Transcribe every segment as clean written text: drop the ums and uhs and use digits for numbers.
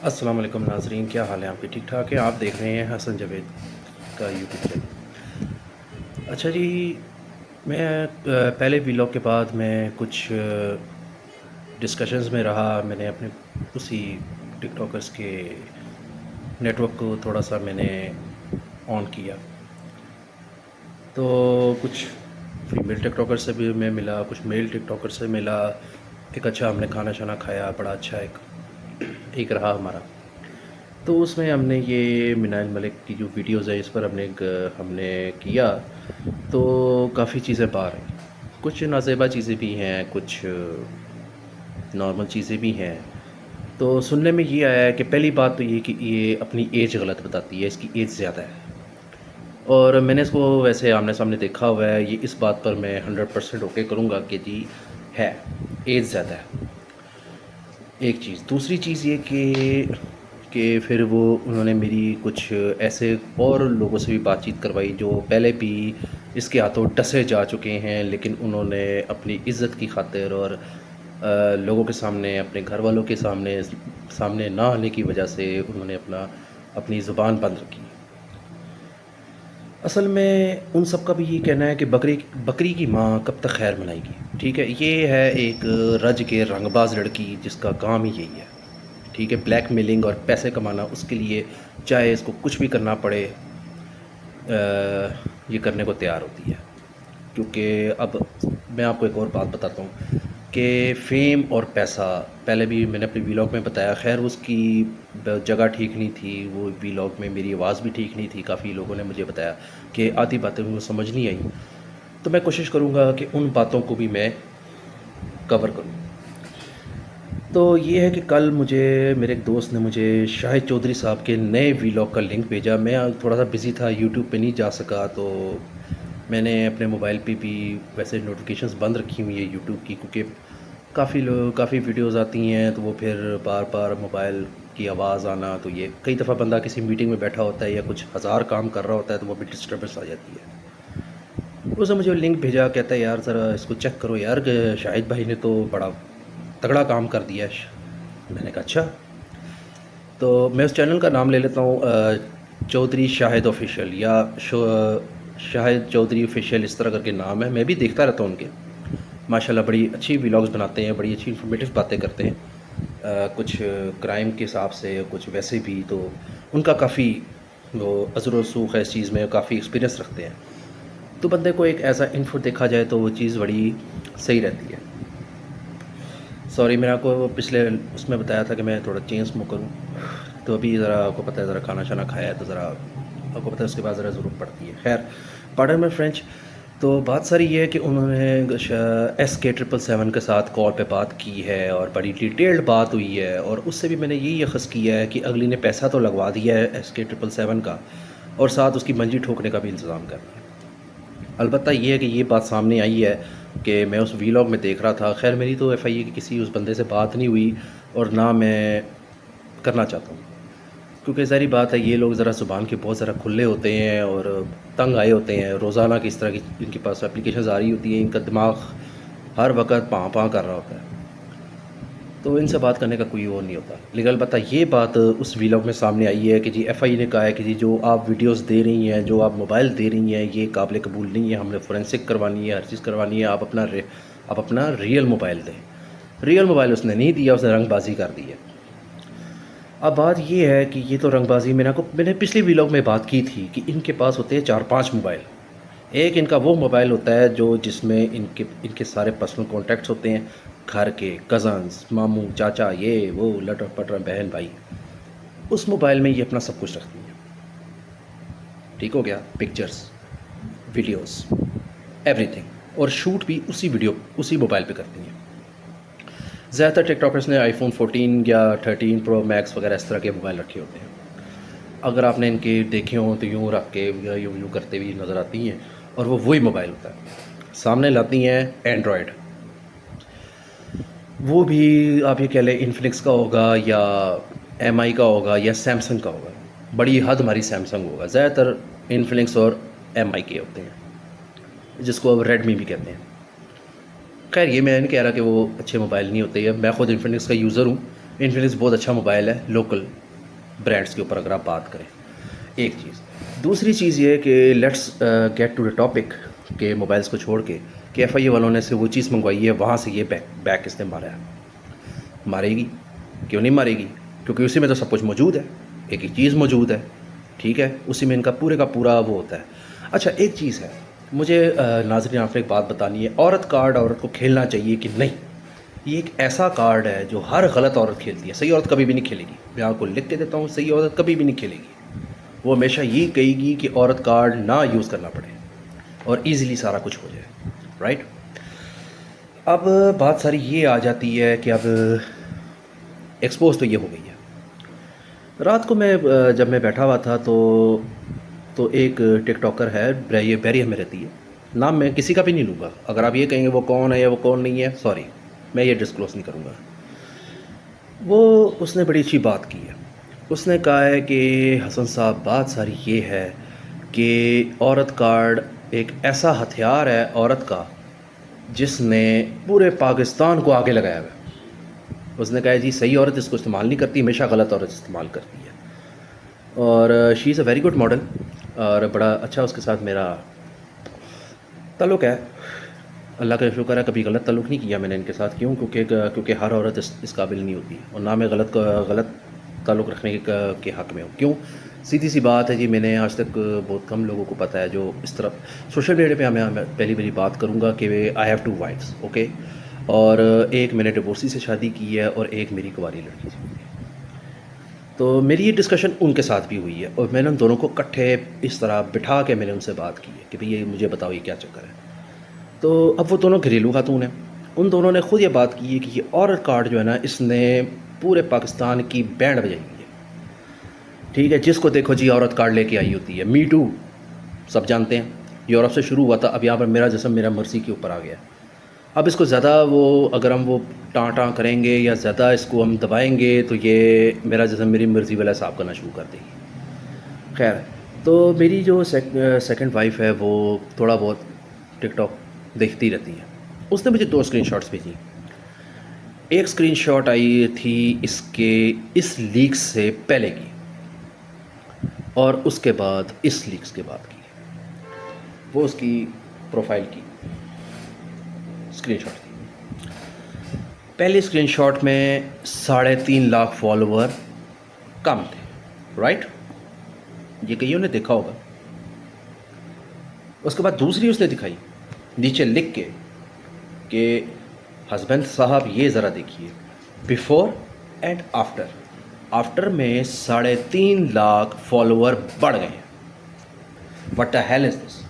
السلام علیکم ناظرین، کیا حال ہے آپ کے؟ ٹھیک ٹھاک ہے؟ آپ دیکھ رہے ہیں حسن جاوید کا یوٹیوب چینل۔ اچھا جی، میں پہلے ویلاگ کے بعد میں کچھ ڈسکشنز میں رہا۔ میں نے اپنے اسی ٹک ٹاکرز کے نیٹ ورک کو تھوڑا سا میں نے آن کیا، تو کچھ فیمیل ٹک ٹاکر سے بھی میں ملا، کچھ میل ٹک ٹاکر سے ملا۔ ایک اچھا ہم نے کھانا شانا کھایا، بڑا اچھا ایک رہا ہمارا۔ تو اس میں ہم نے یہ مناج ملک کی جو ویڈیوز ہے اس پر ہم نے کیا، تو کافی چیزیں باہر ہیں، کچھ نازیبا چیزیں بھی ہیں، کچھ نارمل چیزیں بھی ہیں۔ تو سننے میں یہ آیا ہے کہ پہلی بات تو یہ کہ یہ اپنی ایج غلط بتاتی ہے، اس کی ایج زیادہ ہے، اور میں نے اس کو ویسے آمنے سامنے دیکھا ہوا ہے۔ یہ اس بات پر میں 100% اوکے کروں گا کہ جی ہے، ایج زیادہ ہے، ایک چیز۔ دوسری چیز یہ کہ پھر انہوں نے میری کچھ ایسے اور لوگوں سے بھی بات چیت کروائی جو پہلے بھی اس کے ہاتھوں ڈسے جا چکے ہیں، لیکن انہوں نے اپنی عزت کی خاطر اور لوگوں کے سامنے، اپنے گھر والوں کے سامنے نہ آنے کی وجہ سے انہوں نے اپنی زبان بند رکھی۔ اصل میں ان سب کا بھی یہ کہنا ہے کہ بکری کی ماں کب تک خیر منائے گی، ٹھیک ہے؟ یہ ہے ایک رج کے رنگ باز لڑکی جس کا کام ہی یہی ہے، ٹھیک ہے؟ بلیک میلنگ اور پیسے کمانا، اس کے لیے چاہے اس کو کچھ بھی کرنا پڑے یہ کرنے کو تیار ہوتی ہے۔ کیونکہ اب میں آپ کو ایک اور بات بتاتا ہوں کہ فیم اور پیسہ، پہلے بھی میں نے اپنی ویلاگ میں بتایا، خیر اس کی جگہ ٹھیک نہیں تھی، وہ ویلاگ میں میری آواز بھی ٹھیک نہیں تھی، کافی لوگوں نے مجھے بتایا کہ آدھی باتیں وہ سمجھ نہیں آئی، تو میں کوشش کروں گا کہ ان باتوں کو بھی میں کور کروں۔ تو یہ ہے کہ کل میرے ایک دوست نے مجھے شاہد چودھری صاحب کے نئے ویلاگ کا لنک بھیجا۔ میں تھوڑا سا بزی تھا، یوٹیوب پہ نہیں جا سکا، تو میں نے اپنے موبائل پہ بھی ویسے نوٹیفیکیشنز بند رکھی ہوئی ہے یوٹیوب کی، کیونکہ کافی ویڈیوز آتی ہیں، تو وہ پھر بار بار موبائل کی آواز آنا، تو یہ کئی دفعہ بندہ کسی میٹنگ میں بیٹھا ہوتا ہے یا کچھ ہزار کام کر رہا ہوتا ہے، تو وہ بھی ڈسٹربنس آ جاتی ہے۔ اس نے مجھے لنک بھیجا، کہتا ہے یار ذرا اس کو چیک کرو یار، کہ شاہد بھائی نے تو بڑا تگڑا کام کر دیا ہے۔ میں نے کہا اچھا، تو میں اس چینل کا نام لے لیتا ہوں، چودھری شاہد آفیشیل یا شاہد چودھری آفیشیل، اس طرح کر کے نام ہے۔ میں بھی دیکھتا رہتا ہوں ان کے، ماشاءاللہ بڑی اچھی ویلاگز بناتے ہیں، بڑی اچھی انفارمیٹیو باتیں کرتے ہیں، کچھ کرائم کے حساب سے، کچھ ویسے بھی، تو ان کا کافی وہ اثر و رسوخ ہے اس چیز میں، کافی ایکسپیرینس رکھتے ہیں، تو بندے کو ایک ایسا انفو دیکھا جائے تو وہ چیز بڑی صحیح رہتی ہے۔ سوری، میں نے آپ کو پچھلے اس میں بتایا تھا کہ میں تھوڑا چین اسموکر ہوں، تو ابھی ذرا آپ کو پتہ ہے، ذرا کھانا شانا کھایا ہے، تو ذرا آپ کو پتہ ہے اس کے بعد ذرا ضرورت پڑتی ہے۔ خیر، پارڈن میں فرینچ، تو بات ساری یہ ہے کہ انہوں نے SK777 کے ساتھ کال پہ بات کی ہے، اور بڑی ڈیٹیلڈ بات ہوئی ہے، اور اس سے بھی میں نے یہی اخذ کیا ہے کہ اگلی نے پیسہ تو لگوا دیا ہے SK777 کا، اور ساتھ اس کی منجی ٹھوکنے کا بھی انتظام کر دیا۔ البتہ یہ ہے کہ یہ بات سامنے آئی ہے کہ میں اس ویلاگ میں دیکھ رہا تھا، خیر میری تو FIA کی کسی اس بندے سے بات نہیں ہوئی، اور نہ میں کرنا چاہتا ہوں، کیونکہ ظاہری بات ہے یہ لوگ ذرا زبان کے بہت ذرا کھلے ہوتے ہیں اور تنگ آئے ہوتے ہیں، روزانہ کی اس طرح کی ان کے پاس اپلیکیشنز آ رہی ہوتی ہیں، ان کا دماغ ہر وقت پاں پاں کر رہا ہوتا ہے، تو ان سے بات کرنے کا کوئی وہ نہیں ہوتا۔ لیکن البتہ یہ بات اس ویلاگ میں سامنے آئی ہے کہ جی FIA نے کہا ہے کہ جی جو آپ ویڈیوز دے رہی ہیں، جو آپ موبائل دے رہی ہیں، یہ قابل قبول نہیں ہے، ہم نے فورینسک کروانی ہے، ہر چیز کروانی ہے، آپ اپنا ریئل موبائل دیں۔ ریئل موبائل اس نے نہیں دیا، اس نے رنگ بازی کر دی ہے۔ اب بات یہ ہے کہ یہ تو رنگ بازی، میں نے پچھلی ویلاگ میں بات کی تھی کہ ان کے پاس ہوتے ہیں 4-5 موبائل۔ ایک ان کا وہ موبائل ہوتا ہے جس میں ان کے سارے پرسنل کانٹیکٹس ہوتے ہیں، گھر کے کزنز، ماموں، چاچا، یہ وہ لٹر پٹر، بہن بھائی، اس موبائل میں یہ اپنا سب کچھ رکھتی ہیں۔ ٹھیک ہو گیا؟ پکچرز، ویڈیوز، ایوری تھنگ، اور شوٹ بھی اسی موبائل پہ کرتی ہیں۔ زیادہ تر ٹک ٹاکرز نے iPhone 14 یا 13 Pro Max وغیرہ اس طرح کے موبائل رکھے ہوتے ہیں۔ اگر آپ نے ان کے دیکھے ہوں تو یوں رکھ کے یا یوں کرتے ہوئے نظر آتی ہیں، اور وہ وہی موبائل ہوتا ہے۔ سامنے لاتی ہیں اینڈرائڈ، وہ بھی آپ یہ کہہ لیں انفنکس کا ہوگا یا MI کا ہوگا یا سیمسنگ کا ہوگا، بڑی حد ہماری سیمسنگ ہوگا، زیادہ تر انفنکس اور MI کے ہوتے ہیں، جس کو اب ریڈمی بھی کہتے ہیں۔ خیر یہ میں نہیں کہہ رہا کہ وہ اچھے موبائل نہیں ہوتے، میں خود انفنکس کا یوزر ہوں، انفینکس بہت اچھا موبائل ہے لوکل برانڈس کے اوپر اگر آپ بات کریں. ایک چیز. دوسری چیز یہ ہے کہ let's get to the topic کہ موبائلس کو چھوڑ کے کہ ایف آئی اے والوں نے سے وہ چیز منگوائی ہے وہاں سے یہ بیک کس نے مارا ہے. مارے گی کیوں نہیں مارے گی؟ کیونکہ اسی میں تو سب کچھ موجود ہے, ایک ہی چیز موجود ہے, ٹھیک ہے, اسی میں ان کا پورا وہ ہوتا ہے. اچھا ایک چیز ہے مجھے ناظرین آپ نے ایک بات بتانی ہے, عورت کارڈ عورت کو کھیلنا چاہیے کہ نہیں؟ یہ ایک ایسا کارڈ ہے جو ہر غلط عورت کھیلتی ہے, صحیح عورت کبھی بھی نہیں کھیلے گی. میں آپ کو لکھ کے دیتا ہوں, صحیح عورت کبھی بھی نہیں کھیلے گی. وہ ہمیشہ یہ کہے گی کہ عورت کارڈ نہ یوز کرنا پڑے اور ایزیلی سارا کچھ ہو جائے, رائٹ. اب بات ساری یہ آ جاتی ہے کہ اب ایکسپوز تو یہ ہو گئی ہے. رات کو میں جب میں بیٹھا ہوا تھا تو ایک ٹک ٹاکر ہے, یہ بیریئر میں رہتی ہے, نام میں کسی کا بھی نہیں لوں گا. اگر آپ یہ کہیں گے وہ کون ہے یا وہ کون نہیں ہے, سوری میں یہ ڈسکلوز نہیں کروں گا. اس نے بڑی اچھی بات کی ہے. اس نے کہا ہے کہ حسن صاحب بات ساری یہ ہے کہ عورت کارڈ ایک ایسا ہتھیار ہے عورت کا جس نے پورے پاکستان کو آگے لگایا ہوا ہے. اس نے کہا جی صحیح عورت اس کو استعمال نہیں کرتی, ہمیشہ غلط عورت استعمال کرتی ہے. اور شی is a very good model, اور بڑا اچھا اس کے ساتھ میرا تعلق ہے. اللہ کا شکر ہے کبھی غلط تعلق نہیں کیا میں نے ان کے ساتھ. کیوں؟ کیونکہ ہر عورت اس قابل نہیں ہوتی, اور نہ میں غلط تعلق رکھنے کے حق میں ہوں. کیوں؟ سیدھی سی بات ہے جی, میں نے آج تک بہت کم لوگوں کو پتہ ہے جو اس طرح سوشل میڈیا پہ میں پہلی بات کروں گا کہ آئی ہیو 2 وائفس, اوکے, اور ایک میں نے ڈیورسی سے شادی کی ہے اور ایک میری کنواری لڑکی سے ہوئی ہے. تو میری یہ ڈسکشن ان کے ساتھ بھی ہوئی ہے, اور میں نے ان دونوں کو اکٹھے اس طرح بٹھا کے میں نے ان سے بات کی ہے کہ بھئی یہ مجھے بتاؤ یہ کیا چکر ہے. تو اب وہ دونوں گھریلو خاتون ہیں, ان دونوں نے خود یہ بات کی ہے کہ یہ عورت کارڈ جو ہے نا اس نے پورے پاکستان کی بینڈ بجائی ہوئی ہے. ٹھیک ہے, جس کو دیکھو جی عورت کارڈ لے کے آئی ہوتی ہے. می ٹو سب جانتے ہیں, یورپ سے شروع ہوا تھا, اب یہاں پر میرا جسم میرا مرضی کے اوپر آ گیا. اب اس کو زیادہ اگر ہم ٹاں کریں گے یا زیادہ اس کو ہم دبائیں گے تو یہ میرا جسم میری مرضی والا حساب کرنا شروع کر دے گی. خیر, تو میری جو سیکنڈ وائف ہے وہ تھوڑا بہت ٹک ٹاک دیکھتی رہتی ہے. اس نے مجھے 2 اسکرین شاٹس بھیجی. ایک اسکرین شاٹ آئی تھی اس لیکس سے پہلے کی, اور اس کے بعد اس لیکس کے بعد کی. وہ اس کی پروفائل کی اسکرین شاٹ تھی. پہلے اسکرین شاٹ میں 3.5 لاکھ فالوور کم تھے, رائٹ, یہ کئیوں نے دیکھا ہوگا. اس کے بعد دوسری اس نے دکھائی نیچے لکھ کے کہ ہسبینڈ صاحب یہ ذرا دیکھیے بیفور اینڈ آفٹر میں 3.5 لاکھ فالوور بڑھ گئے ہیں. واٹ دا ہیل از دس؟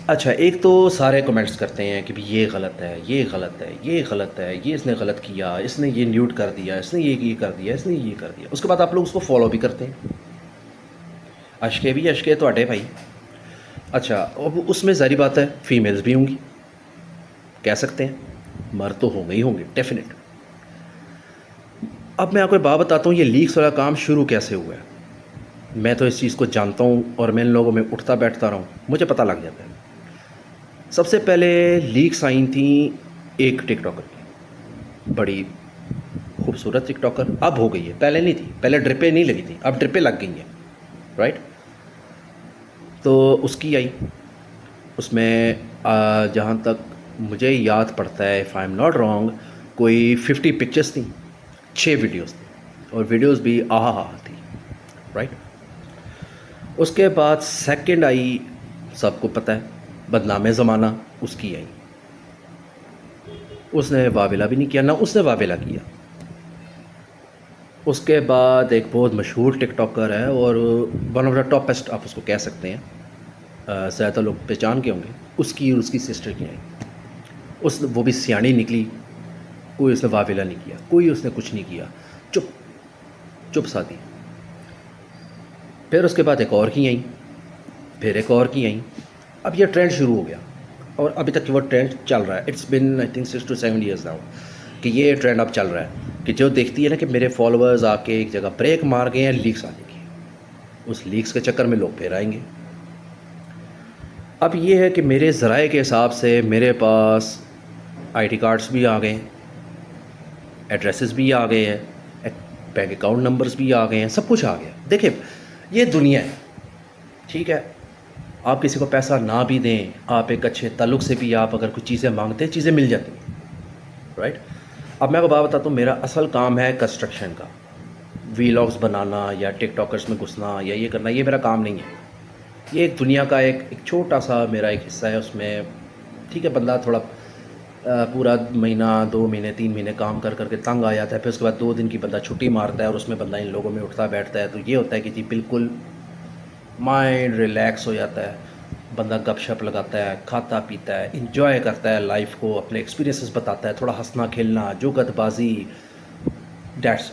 اچھا, ایک تو سارے کمنٹس کرتے ہیں کہ بھی یہ غلط ہے, یہ غلط ہے, یہ غلط ہے, یہ اس نے غلط کیا, اس نے یہ نیوٹ کر دیا, اس نے یہ کر دیا, اس نے یہ کر دیا. اس کے بعد آپ لوگ اس کو فالو بھی کرتے ہیں. اشکے بھی اشکے تو اڈے بھائی. اچھا, اب اس میں ظاہری بات ہے فیمیلز بھی ہوں گی, کہہ سکتے ہیں, مرد تو ہوں گے ڈیفینیٹ. اب میں آپ کو بات بتاتا ہوں یہ لیکس والا کام شروع کیسے ہوا ہے. میں تو اس چیز کو جانتا ہوں اور میں ان لوگوں میں اٹھتا بیٹھتا رہا ہوں, مجھے پتہ لگ جاتا ہے. سب سے پہلے لیکس آئی تھیں ایک ٹک ٹاکر کی, بڑی خوبصورت ٹک ٹاکر, اب ہو گئی ہے, پہلے نہیں تھی, پہلے ڈرپیں نہیں لگی تھیں, اب ڈرپیں لگ گئی ہیں, رائٹ. تو اس کی آئی, اس میں جہاں تک مجھے یاد پڑتا ہے, if I am not wrong, کوئی 50 پکچرس تھیں, 6 ویڈیوز تھیں, اور ویڈیوز بھی آہا تھی, رائٹ. اس کے بعد سیکنڈ آئی, سب کو پتہ ہے, بدنام زمانہ, اس کی آئی. اس نے واویلا بھی نہیں کیا, نہ اس نے واویلا کیا. اس کے بعد ایک بہت مشہور ٹک ٹاکر ہے اور ون آف دا ٹاپسٹ آپ اس کو کہہ سکتے ہیں, زیادہ لوگ پہچان کے ہوں گے, اس کی اور اس کی سسٹر کی آئی. وہ بھی سیانی نکلی, کوئی اس نے واویلا نہیں کیا, کوئی اس نے کچھ نہیں کیا, چپ سادھی. پھر اس کے بعد ایک اور کی آئیں, پھر ایک اور کی آئیں. اب یہ ٹرینڈ شروع ہو گیا اور ابھی تک وہ ٹرینڈ چل رہا ہے. It's been I think 6 to 7 years now کہ یہ ٹرینڈ اب چل رہا ہے کہ جو دیکھتی ہے نا کہ میرے فالوورز آ کے ایک جگہ بریک مار گئے ہیں لیکس آنے کی, اس لیکس کے چکر میں لوگ پھر آئیں گے. اب یہ ہے کہ میرے ذرائع کے حساب سے میرے پاس آئی ڈی کارڈس بھی آ گئے, ایڈریسز بھی آ گئے ہیں, بینک اکاؤنٹ نمبرز بھی آ گئے ہیں, سب کچھ آ گیا. دیکھیں یہ دنیا ہے, ٹھیک ہے. آپ کسی کو پیسہ نہ بھی دیں, آپ ایک اچھے تعلق سے بھی آپ اگر کچھ چیزیں مانگتے ہیں, چیزیں مل جاتی ہیں, رائٹ. اب میں کو بات بتاتا ہوں, میرا اصل کام ہے کنسٹرکشن کا, ویلاگز بنانا یا ٹک ٹاکرز میں گھسنا یا یہ کرنا, یہ میرا کام نہیں ہے. یہ ایک دنیا کا ایک چھوٹا سا میرا ایک حصہ ہے اس میں, ٹھیک ہے. بندہ تھوڑا پورا مہینہ 2 مہینے 3 مہینے کام کر کر کے تنگ آ جاتا ہے, پھر اس کے بعد 2 دن کی بندہ چھٹی مارتا ہے اور اس میں بندہ ان لوگوں میں اٹھتا بیٹھتا ہے. تو یہ ہوتا ہے کہ جی بالکل مائنڈ ریلیکس ہو جاتا ہے, بندہ گپ شپ لگاتا ہے, کھاتا پیتا ہے, انجوائے کرتا ہے لائف کو, اپنے ایکسپیرینسز بتاتا ہے, تھوڑا ہنسنا کھیلنا, جوگت بازی, ڈیٹس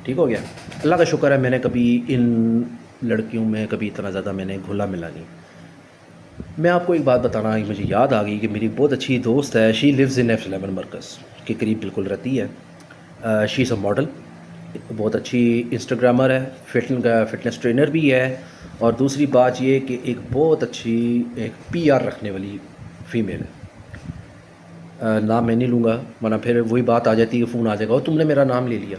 ٹھیک ہو گیا. اللہ کا شکر ہے میں نے کبھی ان لڑکیوں میں کبھی اتنا زیادہ میں نے گھلا ملا نہیں. میں آپ کو ایک بات بتانا مجھے یاد آ گئی کہ میری بہت اچھی دوست ہے, شی لیوز ان F11 مرکز کے قریب بالکل رہتی ہے. شی از اے ماڈل, بہت اچھی انسٹاگرامر ہے, فٹنس ٹرینر بھی ہے, اور دوسری بات یہ کہ ایک بہت اچھی ایک PR رکھنے والی فیمیل ہے. نام میں نہیں لوں گا ورنہ پھر وہی بات آ جاتی ہے کہ فون آ جائے گا اور تم نے میرا نام لے لیا.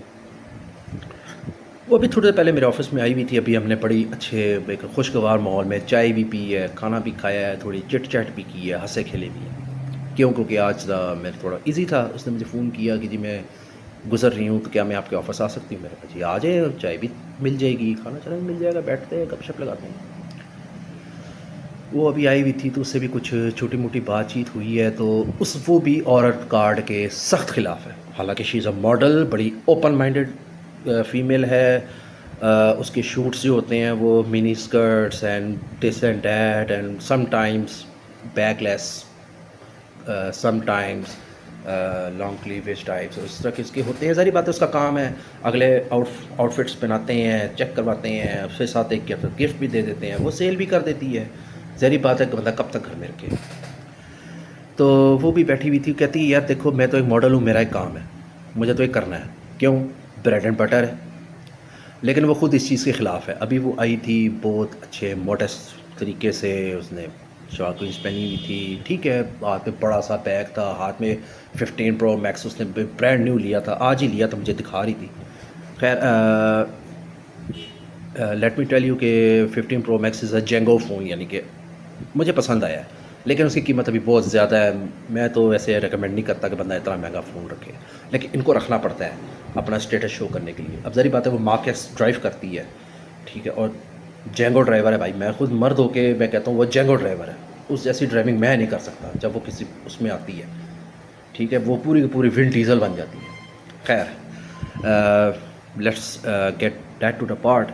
وہ ابھی تھوڑے دیر پہلے میرے آفس میں آئی ہوئی تھی. ابھی ہم نے بڑی اچھے ایک خوشگوار ماحول میں چائے بھی پی ہے, کھانا بھی کھایا ہے, تھوڑی چٹ چیٹ بھی کی ہے, ہنسے کھیلے بھی ہیں. کیونکہ آج میں تھوڑا ایزی تھا. اس نے مجھے فون کیا کہ جی میں گزر رہی ہوں تو کیا میں آپ کے آفس آ سکتی ہوں. میں نے کہا جی آ جائیں, چائے بھی مل جائے گی, کھانا چانا بھی مل جائے گا, بیٹھتے ہیں گپ شپ لگاتے ہیں. وہ ابھی آئی ہوئی تھی تو اس سے بھی کچھ چھوٹی موٹی بات چیت ہوئی ہے. تو وہ بھی عورت کارڈ کے سخت خلاف ہے. حالانکہ شی از اے ماڈل, بڑی اوپن مائنڈیڈ فیمیل ہے. اس کے شوٹس جو ہوتے ہیں وہ mini skirts and this and that and sometimes backless, sometimes long cleavage types, اس طرح کے اس کے ہوتے ہیں. ظاہری بات ہے اس کا کام ہے, اگلے آؤٹ فٹس پہناتے ہیں, چیک کرواتے ہیں, پھر ساتھ ایک گفٹ بھی دے دیتے ہیں, وہ سیل بھی کر دیتی ہے. ظاہری بات ہے کہ بندہ کب تک گھر میں رکھے. تو وہ بھی بیٹھی ہوئی تھی, کہتی یار دیکھو میں تو ایک ماڈل ہوں, میرا ایک کام ہے, مجھے تو ایک کرنا ہے, کیوں بریڈ اینڈ بٹر ہے. لیکن وہ خود اس چیز کے خلاف ہے. ابھی وہ آئی تھی بہت اچھے موڈسٹ طریقے سے, اس نے شارٹ کوئنس پہنی ہوئی تھی, ٹھیک ہے, ہاتھ میں بڑا سا بیگ تھا, ہاتھ میں 15 Pro Max اس نے برانڈ نیو لیا تھا, آج ہی لیا تھا, مجھے دکھا رہی تھی. خیر لیٹ می ٹیل یو کہ 15 Pro Max از اے جینگو فون, یعنی کہ مجھے پسند آیا ہے, لیکن اس کی قیمت ابھی بہت زیادہ ہے. میں تو ویسے ریکمینڈ نہیں کرتا کہ بندہ اتنا مہنگا فون رکھے, لیکن ان کو رکھنا پڑتا ہے اپنا اسٹیٹس شو کرنے کے لیے. اب ظاہری بات ہے وہ مارکیٹس ڈرائیو کرتی ہے, ٹھیک ہے, اور جینگو ڈرائیور ہے بھائی. میں خود مرد ہو کے میں کہتا ہوں وہ جینگو ڈرائیور ہے. اس جیسی ڈرائیونگ میں نہیں کر سکتا جب وہ کسی اس میں آتی ہے, ٹھیک ہے, وہ پوری کی پوری ون ڈیزل بن جاتی ہے. خیر let's get that to the part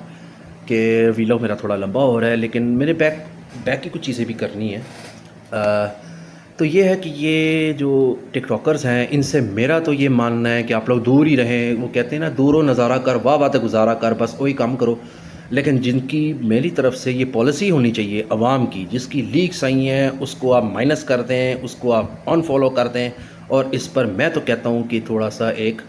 کہ ویلاگ میرا تھوڑا لمبا ہو رہا ہے, لیکن میرے بیک کی کچھ چیزیں بھی کرنی ہیں. تو یہ ہے کہ یہ جو ٹک ٹاکرز ہیں ان سے میرا تو یہ ماننا ہے کہ آپ لوگ دور ہی رہیں. وہ کہتے ہیں نا دور و نظارہ کر, واہ بات گزارا کر, بس وہی کام کرو. لیکن جن کی میری طرف سے یہ پالیسی ہونی چاہیے عوام کی, جس کی لیکس آئی ہیں اس کو آپ مائنس کر دیں, اس کو آپ ان فالو کر دیں. اور اس پر میں تو کہتا ہوں کہ تھوڑا سا ایک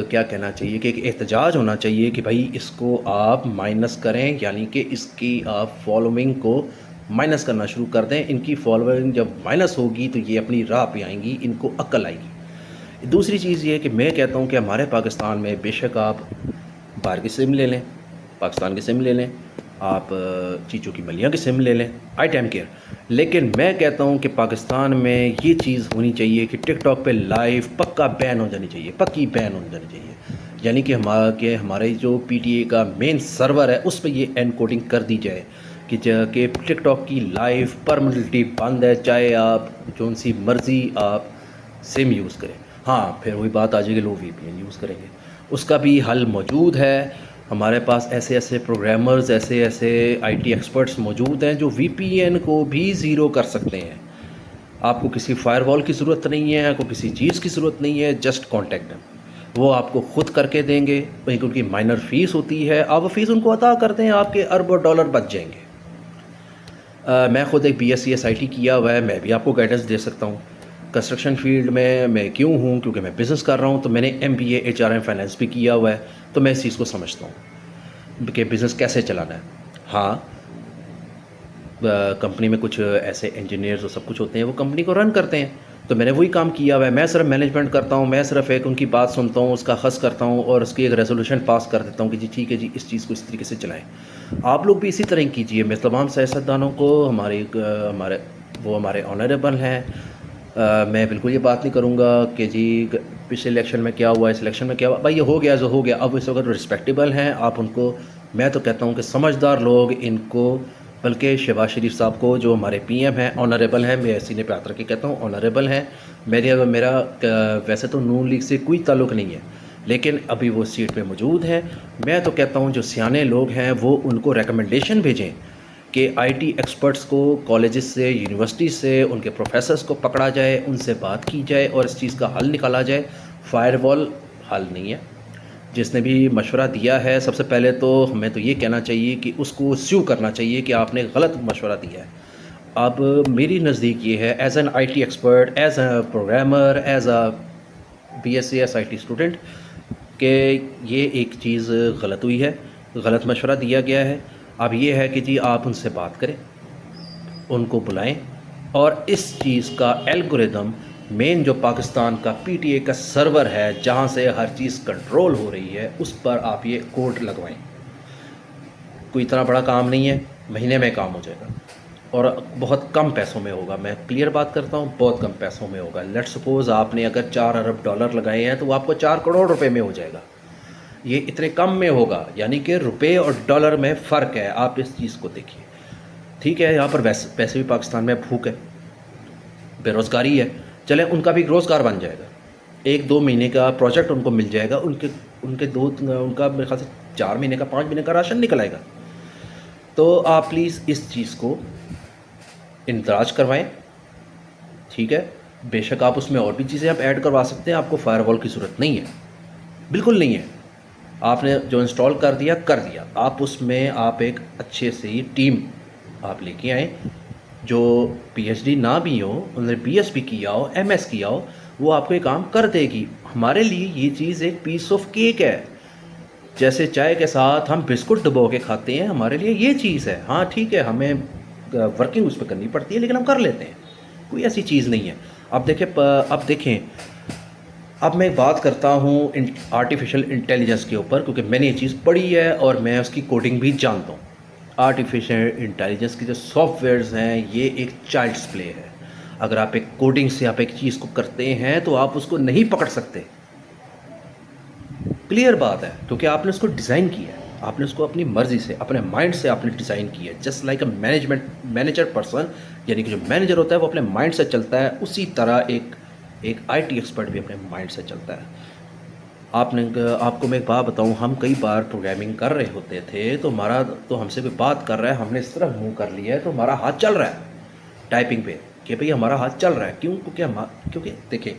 کیا کہنا چاہیے کہ ایک احتجاج ہونا چاہیے کہ بھائی اس کو آپ مائنس کریں, یعنی کہ اس کی آپ فالوئنگ کو مائنس کرنا شروع کر دیں. ان کی فالوئنگ جب مائنس ہوگی تو یہ اپنی راہ پہ آئیں گی, ان کو عقل آئے گی. دوسری چیز یہ ہے کہ میں کہتا ہوں کہ ہمارے پاکستان میں بے شک آپ باہر کی سم لے لیں, پاکستان کی سم لے لیں, آپ چیچو کی ملیاں کی سم لے لیں, آئی ٹیم کیئر. لیکن میں کہتا ہوں کہ پاکستان میں یہ چیز ہونی چاہیے کہ ٹک ٹاک پہ لائیو پکا بین ہو جانی چاہیے, پکی بین ہو جانی چاہیے. یعنی کہ ہمارے جو PTA کا مین سرور ہے اس پہ یہ انکوڈنگ کر دی جائے کہ ٹک ٹاک کی لائیو پرمنٹلی بند ہے, چاہے آپ جون سی مرضی آپ سم یوز کریں. ہاں پھر وہی بات آ جائے گی لوگ VPN یوز کریں گے, اس کا بھی حل موجود ہے. ہمارے پاس ایسے پروگرامرز, ایسے IT ایکسپرٹس موجود ہیں جو VPN کو بھی زیرو کر سکتے ہیں. آپ کو کسی فائر وال کی ضرورت نہیں ہے, آپ کو کسی چیز کی ضرورت نہیں ہے, جسٹ کانٹیکٹ دیم. وہ آپ کو خود کر کے دیں گے. وہیں ان کی مائنر فیس ہوتی ہے, آپ وہ فیس ان کو عطا کر دیں, آپ کے اربوں ڈالر بچ جائیں گے. میں خود ایک BSc SIT کیا ہوا ہے, میں بھی آپ کو گائیڈنس دے سکتا ہوں. کنسٹرکشن فیلڈ میں کیوں ہوں, کیونکہ میں بزنس کر رہا ہوں, تو میں نے MBA HRM فائنینس بھی کیا ہوا ہے, تو میں اس چیز کو سمجھتا ہوں کہ بزنس کیسے چلانا ہے. ہاں کمپنی میں کچھ ایسے انجینئرز اور سب کچھ ہوتے ہیں, وہ کمپنی کو رن کرتے ہیں, تو میں نے وہی کام کیا ہوا ہے. میں صرف مینجمنٹ کرتا ہوں, میں صرف ایک ان کی بات سنتا ہوں, اس کا اخذ کرتا ہوں اور اس کی ایک ریزولوشن پاس کر دیتا ہوں کہ جی ٹھیک ہے جی اس چیز کو اس طریقے سے چلائیں. آپ لوگ بھی اسی طرح کیجیے. میں تمام سیاستدانوں کو ہمارے آنریبل ہیں, میں بالکل یہ بات نہیں کروں گا کہ جی پچھلے الیکشن میں کیا ہوا, اس الیکشن میں کیا ہوا, بھائی یہ ہو گیا جو ہو گیا. اب اس وقت رسپیکٹیبل ہیں آپ ان کو, میں تو کہتا ہوں کہ سمجھدار لوگ ان کو, بلکہ شہباز شریف صاحب کو جو ہمارے پی ایم ہیں آنریبل ہیں, میں سینے پہ ہاتھ رکھ کے کہتا ہوں آنریبل ہیں. میرا ویسے تو نون لیگ سے کوئی تعلق نہیں ہے لیکن ابھی وہ سیٹ پہ موجود ہیں. میں تو کہتا ہوں جو سیانے لوگ ہیں وہ ان کو ریکمنڈیشن بھیجیں کہ آئی ٹی ایکسپرٹس کو کالجز سے, یونیورسٹی سے, ان کے پروفیسرز کو پکڑا جائے, ان سے بات کی جائے اور اس چیز کا حل نکالا جائے. فائر وال حل نہیں ہے. جس نے بھی مشورہ دیا ہے سب سے پہلے تو ہمیں تو یہ کہنا چاہیے کہ اس کو سیو کرنا چاہیے کہ آپ نے غلط مشورہ دیا ہے. اب میری نزدیک یہ ہے as an I T expert, as a programmer, as a B S C S I T student کہ یہ ایک چیز غلط ہوئی ہے, غلط مشورہ دیا گیا ہے. اب یہ ہے کہ جی آپ ان سے بات کریں, ان کو بلائیں اور اس چیز کا الگوریدم مین جو پاکستان کا پی ٹی اے کا سرور ہے جہاں سے ہر چیز کنٹرول ہو رہی ہے اس پر آپ یہ کوڈ لگوائیں. کوئی اتنا بڑا کام نہیں ہے, مہینے میں کام ہو جائے گا اور بہت کم پیسوں میں ہوگا. میں کلیئر بات کرتا ہوں, بہت کم پیسوں میں ہوگا. لیٹ سپوز آپ نے اگر $4 ارب لگائے ہیں تو وہ آپ کو 4 کروڑ روپے میں ہو جائے گا. یہ اتنے کم میں ہوگا, یعنی کہ روپے اور ڈالر میں فرق ہے. آپ اس چیز کو دیکھیے. ٹھیک ہے یہاں پر ویسے بھی پاکستان میں بھوک ہے, بے روزگاری ہے, چلیں ان کا بھی روزگار بن جائے گا. 1-2 مہینے کا پروجیکٹ ان کو مل جائے گا, ان کا میرے خیال سے 4 مہینے کا 5 مہینے کا راشن نکل آئے گا. تو آپ پلیز اس چیز کو اندراج کروائیں. ٹھیک ہے, بے شک آپ اس میں اور بھی چیزیں آپ ایڈ کروا سکتے ہیں, آپ کو فائر وال کی ضرورت نہیں ہے, بالکل نہیں ہے. آپ نے جو انسٹال کر دیا کر دیا. آپ اس میں آپ ایک اچھے سے ٹیم آپ لے کے آئیں جو پی ایچ ڈی نہ بھی ہو, انہوں نے بی ایس بھی کیا ہو, ایم ایس کیا ہو, وہ آپ کو یہ کام کر دے گی. ہمارے لیے یہ چیز ایک پیس آف کیک ہے. جیسے چائے کے ساتھ ہم بسکٹ ڈبو کے کھاتے ہیں, ہمارے لیے یہ چیز ہے. ہاں ٹھیک ہے ہمیں ورکنگ اس پہ کرنی پڑتی ہے لیکن ہم کر لیتے ہیں, کوئی ایسی چیز نہیں ہے. اب دیکھیں اب میں بات کرتا ہوں آرٹیفیشیل انٹیلیجنس کے اوپر, کیونکہ میں نے یہ چیز پڑھی ہے اور میں اس کی کوڈنگ بھی جانتا ہوں. آرٹیفیشیل انٹیلیجنس کی جو سافٹ ویئرز ہیں یہ ایک چائلڈس پلے ہے. اگر آپ ایک کوڈنگ سے آپ ایک چیز کو کرتے ہیں تو آپ اس کو نہیں پکڑ سکتے. کلیئر بات ہے, کیونکہ آپ نے اس کو ڈیزائن کیا ہے, آپ نے اس کو اپنی مرضی سے اپنے مائنڈ سے آپ نے ڈیزائن کیا ہے. Just like a manager person, یعنی کہ جو مینیجر ہوتا ہے وہ اپنے مائنڈ سے چلتا ہے, اسی طرح ایک آئی ٹی ایکسپرٹ بھی اپنے مائنڈ سے چلتا ہے. آپ کو میں ایک بات بتاؤں, ہم کئی بار پروگرامنگ کر رہے ہوتے تھے تو ہم سے کوئی بات کر رہا ہے, ہم نے اس طرح منہ کر لیا ہے تو ہمارا ہاتھ چل رہا ہے ٹائپنگ پہ کہ بھئی ہمارا ہاتھ چل رہا ہے. کیوں؟ کیونکہ دیکھیں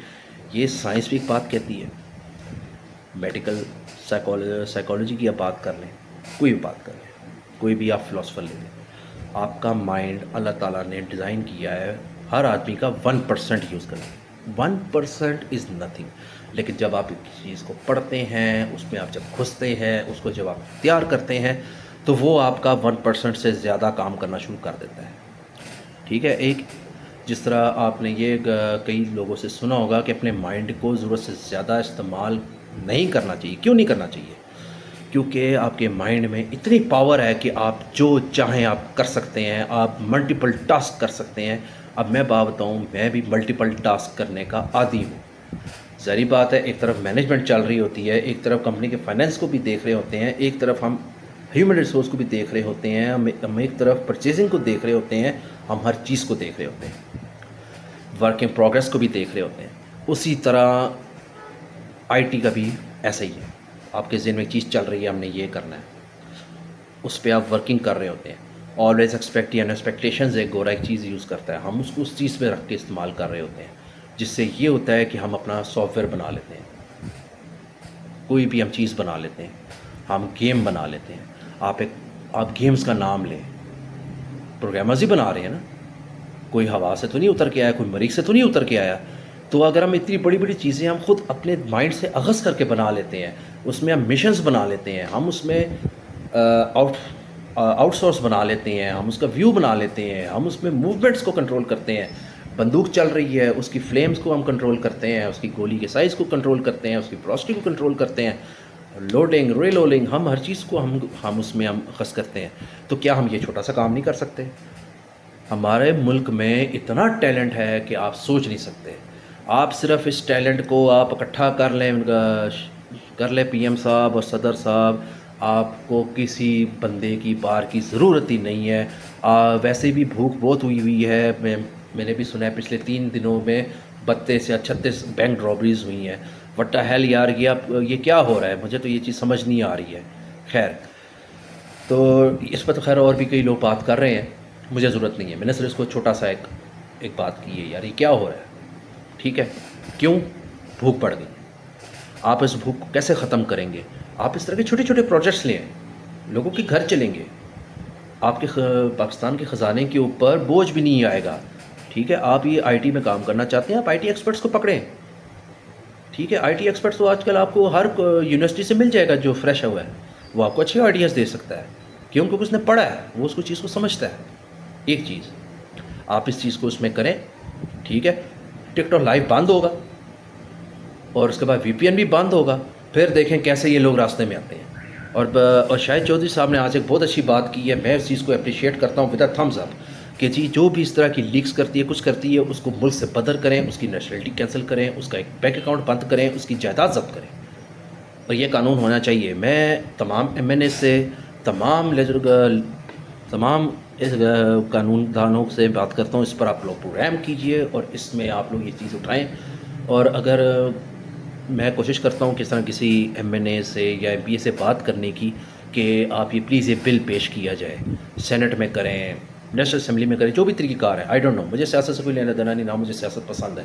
یہ سائنس بھی ایک بات کہتی ہے, میڈیکل سائیکالوجی کی آپ بات کر لیں, کوئی بھی بات کر لیں, کوئی بھی آپ فلاسفر لے لیں, آپ کا مائنڈ اللہ تعالیٰ نے ڈیزائن کیا ہے ہر آدمی کا 1% یوز کریں. 1% از نتھنگ. لیکن جب آپ ایک چیز کو پڑھتے ہیں, اس میں آپ جب گھستے ہیں, اس کو جب آپ تیار کرتے ہیں تو وہ آپ کا 1% سے زیادہ کام کرنا شروع کر دیتا ہے. ٹھیک ہے, ایک جس طرح آپ نے یہ کئی لوگوں سے سنا ہوگا کہ اپنے مائنڈ کو ضرورت سے زیادہ استعمال نہیں کرنا چاہیے. کیوں نہیں کرنا چاہیے؟ کیونکہ آپ کے مائنڈ میں اتنی پاور ہے کہ آپ جو چاہیں آپ کر سکتے ہیں, آپ ملٹیپل ٹاسک کر سکتے ہیں. اب میں بات بتاؤں, میں بھی ملٹیپل ٹاسک کرنے کا عادی ہوں. ظاہری بات ہے, ایک طرف مینجمنٹ چل رہی ہوتی ہے, ایک طرف کمپنی کے فائنینس کو بھی دیکھ رہے ہوتے ہیں, ایک طرف ہم ہیومن ریسورس کو بھی دیکھ رہے ہوتے ہیں, ہم ایک طرف پرچیزنگ کو دیکھ رہے ہوتے ہیں, ہم ہر چیز کو دیکھ رہے ہوتے ہیں, ورک ان پروگریس کو بھی دیکھ رہے ہوتے ہیں. اسی طرح آئی ٹی کا بھی ایسا ہی ہے. آپ کے ذہن میں ایک چیز چل رہی ہے, ہم نے یہ کرنا ہے, اس پہ آپ ورکنگ کر رہے ہوتے ہیں. آلویز ایکسپیکٹ یا ایکسپیکٹیشنز ایک گورا ایک چیز یوز کرتا ہے, ہم اس کو اس چیز پہ رکھ کے استعمال کر رہے ہوتے ہیں, جس سے یہ ہوتا ہے کہ ہم اپنا سافٹ ویئر بنا لیتے ہیں, کوئی بھی ہم چیز بنا لیتے ہیں, ہم گیم بنا لیتے ہیں. آپ گیمز کا نام لیں, پروگرامرز ہی بنا رہے ہیں نا, کوئی ہوا سے تو نہیں اتر کے آیا, کوئی مریخ سے تو نہیں اتر کے آیا. تو اگر ہم اتنی بڑی بڑی چیزیں ہم خود اپنے مائنڈ سے اخذ کر کے بنا لیتے ہیں, اس میں ہم مشنز بنا لیتے ہیں, ہم اس میں آؤٹ سورس بنا لیتے ہیں, ہم اس کا ویو بنا لیتے ہیں, ہم اس میں موومنٹس کو کنٹرول کرتے ہیں, بندوق چل رہی ہے اس کی فلیمز کو ہم کنٹرول کرتے ہیں، اس کی گولی کے سائز کو کنٹرول کرتے ہیں، اس کی فراسٹی کو کنٹرول کرتے ہیں، لوڈنگ ری لوڈنگ، ہم ہر چیز کو ہم اس میں ہم خص کرتے ہیں. تو کیا ہم یہ چھوٹا سا کام نہیں کر سکتے؟ ہمارے ملک میں اتنا ٹیلنٹ ہے کہ آپ سوچ نہیں سکتے. آپ صرف اس ٹیلنٹ کو آپ اکٹھا کر لیں پی ایم صاحب اور صدر صاحب، آپ کو کسی بندے کی بار کی ضرورت ہی نہیں ہے. ویسے بھی بھوک بہت ہوئی ہے. میں نے بھی سنا ہے پچھلے 3 دنوں میں 32 یا 36 بینک رابریز ہوئی ہیں. وٹ ہیل یار، یہ کیا ہو رہا ہے؟ مجھے تو یہ چیز سمجھ نہیں آ رہی ہے. خیر، تو اس پر تو خیر اور بھی کئی لوگ بات کر رہے ہیں، مجھے ضرورت نہیں ہے. میں نے صرف اس کو چھوٹا سا ایک بات کی ہے، یار یہ کیا ہو رہا ہے؟ ٹھیک ہے، کیوں؟ بھوک پڑ گئی. آپ اس بھوک کو کیسے ختم کریں گے؟ آپ اس طرح کے چھوٹے چھوٹے پروجیکٹس لیں، لوگوں کے گھر چلیں گے، آپ کے پاکستان کے خزانے کے اوپر بوجھ بھی نہیں آئے گا. ٹھیک ہے، آپ یہ آئی ٹی میں کام کرنا چاہتے ہیں، آپ آئی ٹی ایکسپرٹس کو پکڑیں. ٹھیک ہے، آئی ٹی ایکسپرٹس تو آج کل آپ کو ہر یونیورسٹی سے مل جائے گا جو فریش ہوا ہے، وہ آپ کو اچھے آئیڈیاز دے سکتا ہے. کیوں؟ کیونکہ اس نے پڑھا ہے، وہ اس کو چیز کو سمجھتا ہے. ایک چیز آپ اس چیز کو اس میں کریں. ٹھیک ہے، ٹک ٹاک لائیو بند ہوگا اور اس کے بعد وی پی این بھی بند ہوگا، پھر دیکھیں کیسے یہ لوگ راستے میں آتے ہیں. اور شاہد چودھری صاحب نے آج ایک بہت اچھی بات کی ہے، میں اس چیز کو اپریشیٹ کرتا ہوں ود اے تھمز اپ، کہ جی جو بھی اس طرح کی لیکس کرتی ہے، کچھ کرتی ہے، اس کو ملک سے بدر کریں، اس کی نیشنلٹی کینسل کریں، اس کا ایک بینک اکاؤنٹ بند کریں، اس کی جائیداد ضبط کریں. اور یہ قانون ہونا چاہیے. میں تمام ایم این اے سے، تمام اس قانون دانوں سے بات کرتا ہوں، اس پر آپ لوگ پروگرام کیجئے اور اس میں آپ لوگ یہ چیز اٹھائیں. اور اگر میں کوشش کرتا ہوں کس طرح کسی ایم این اے سے یا ایم پی اے سے بات کرنے کی کہ آپ یہ پلیز یہ بل پیش کیا جائے، سینٹ میں کریں، نیشنل اسمبلی میں کریں، جو بھی طریقہ کار ہے. آئی ڈونٹ نو، مجھے سیاست سے کوئی لینا دینا نہیں، نہ مجھے سیاست پسند ہے،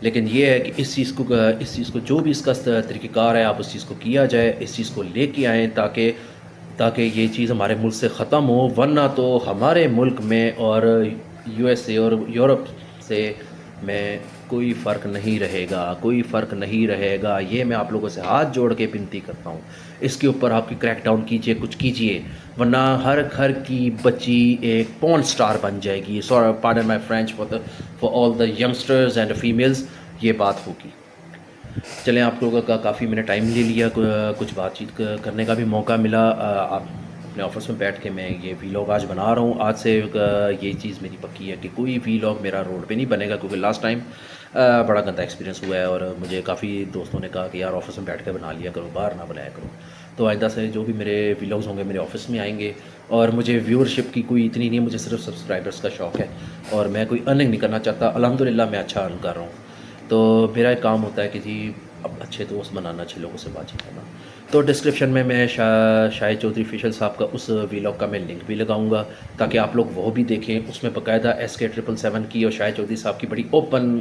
لیکن یہ ہے کہ اس چیز کو جو بھی اس کا طریقہ کار ہے، آپ اس چیز کو کیا جائے، اس چیز کو لے کے آئیں تاکہ یہ چیز ہمارے ملک سے ختم ہو. ورنہ تو ہمارے ملک میں اور یو ایس اے اور یورپ سے میں کوئی فرق نہیں رہے گا، کوئی فرق نہیں رہے گا. یہ میں آپ لوگوں سے ہاتھ جوڑ کے بنتی کرتا ہوں، اس کے اوپر آپ کی کریک ڈاؤن کیجئے، کچھ کیجئے، ورنہ ہر گھر کی بچی ایک پورن سٹار بن جائے گی. Pardon my French for all the youngsters and females. یہ بات ہوگی. چلیں، آپ لوگوں کا کافی میں نے ٹائم لے لیا، کچھ بات چیت کرنے کا بھی موقع ملا. آپ اپنے آفس میں بیٹھ کے میں یہ ویلاگ آج بنا رہا ہوں. آج سے یہ چیز میری پکی ہے کہ کوئی ویلاگ میرا روڈ پہ نہیں بنے گا، کیونکہ لاسٹ ٹائم بڑا گندا ایکسپیرینس ہوا ہے اور مجھے کافی دوستوں نے کہا کہ یار آفس میں بیٹھ کے بنا لیا کرو، باہر نہ بنایا کرو. تو آئندہ سے جو بھی میرے ویلاگز ہوں گے میرے آفس میں آئیں گے. اور مجھے ویورشپ کی کوئی اتنی نہیں ہے، مجھے صرف سبسکرائبرس کا شوق ہے اور میں کوئی ارننگ نہیں کرنا چاہتا. الحمدللہ میں اچھا ارن کر رہا ہوں. تو میرا ایک کام ہوتا ہے کہ جی اب اچھے دوست بنانا، اچھے لوگوں سے بات چیت کرنا. تو ڈسکرپشن میں شاہد چودھری فیشل صاحب کا اس ویلاگ کا میں لنک بھی لگاؤں گا تاکہ آپ لوگ وہ بھی دیکھیں. اس میں باقاعدہ SK777 کی اور شاہد چودھری صاحب کی بڑی اوپن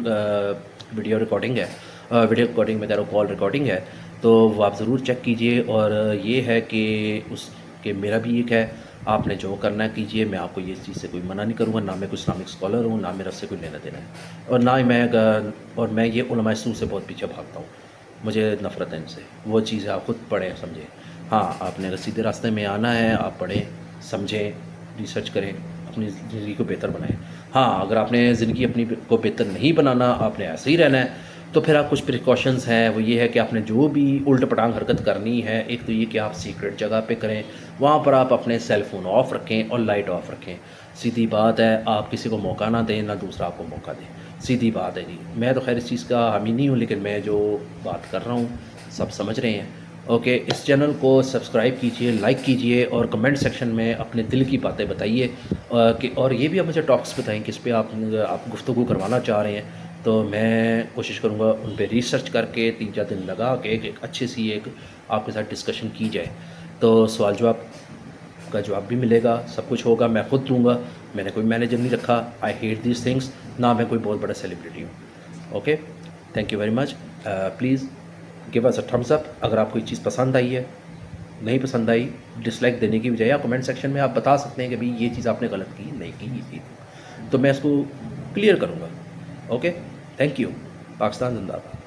ویڈیو ریکارڈنگ ہے، ویڈیو ریکارڈنگ میں کہہ رہا ہوں، کال ریکارڈنگ ہے. تو وہ آپ ضرور چیک کیجئے. اور یہ ہے کہ میرا بھی ایک ہے، آپ نے جو کرنا ہے کیجئے. میں آپ کو یہ چیز سے کوئی منع نہیں کروں گا، نہ میں کوئی اسلامک اسکالر ہوں، نہ میرا اس سے کوئی لینا دینا ہے، اور نہ ہی میں یہ علماء سو سے بہت پیچھے بھاگتا ہوں. مجھے نفرت ہے ان سے. وہ چیزیں آپ خود پڑھیں سمجھیں. ہاں، آپ نے اگر سیدھے راستے میں آنا ہے، آپ پڑھیں، سمجھیں، ریسرچ کریں، اپنی زندگی کو بہتر بنائیں. ہاں، اگر آپ نے زندگی اپنی کو بہتر نہیں بنانا، آپ نے ایسے ہی رہنا ہے، تو پھر آپ کچھ پریکاشنز ہیں. وہ یہ ہے کہ آپ نے جو بھی الٹ پٹانگ حرکت کرنی ہے، ایک تو یہ کہ آپ سیکرٹ جگہ پہ کریں، وہاں پر آپ اپنے سیل فون آف رکھیں اور لائٹ آف رکھیں. سیدھی بات ہے، آپ کسی کو موقع نہ دیں، نہ دوسرا آپ کو موقع دیں. سیدھی بات ہے جی. میں تو خیر اس چیز کا حامی نہیں ہوں، لیکن میں جو بات کر رہا ہوں سب سمجھ رہے ہیں. اوکے، اس چینل کو سبسکرائب کیجئے، لائک کیجئے اور کمنٹ سیکشن میں اپنے دل کی باتیں بتائیے. اور یہ بھی آپ مجھے ٹاپکس بتائیں کس پہ آپ گفتگو کروانا چاہ رہے ہیں. تو میں کوشش کروں گا ان پہ ریسرچ کر کے 3-4 دن لگا کے ایک اچھی سی ایک آپ کے ساتھ ڈسکشن کی جائے. تو سوال جواب کا جواب بھی ملے گا، سب کچھ ہوگا. میں خود دوں گا، میں نے کوئی مینیجر نہیں رکھا. I hate these things. نہ میں کوئی بہت بڑا سیلیبریٹی ہوں. Okay, thank you very much. Please give us a thumbs up اگر آپ کو یہ چیز پسند آئی ہے. نہیں پسند آئی، ڈس لائک دینے کی بجائے آپ کمنٹ سیکشن میں آپ بتا سکتے ہیں کہ بھائی یہ چیز آپ نے غلط کی، نہیں کی، یہ چیز، تو میں اس کو کلیئر کروں گا. Okay, thank you. پاکستان زندہ باد.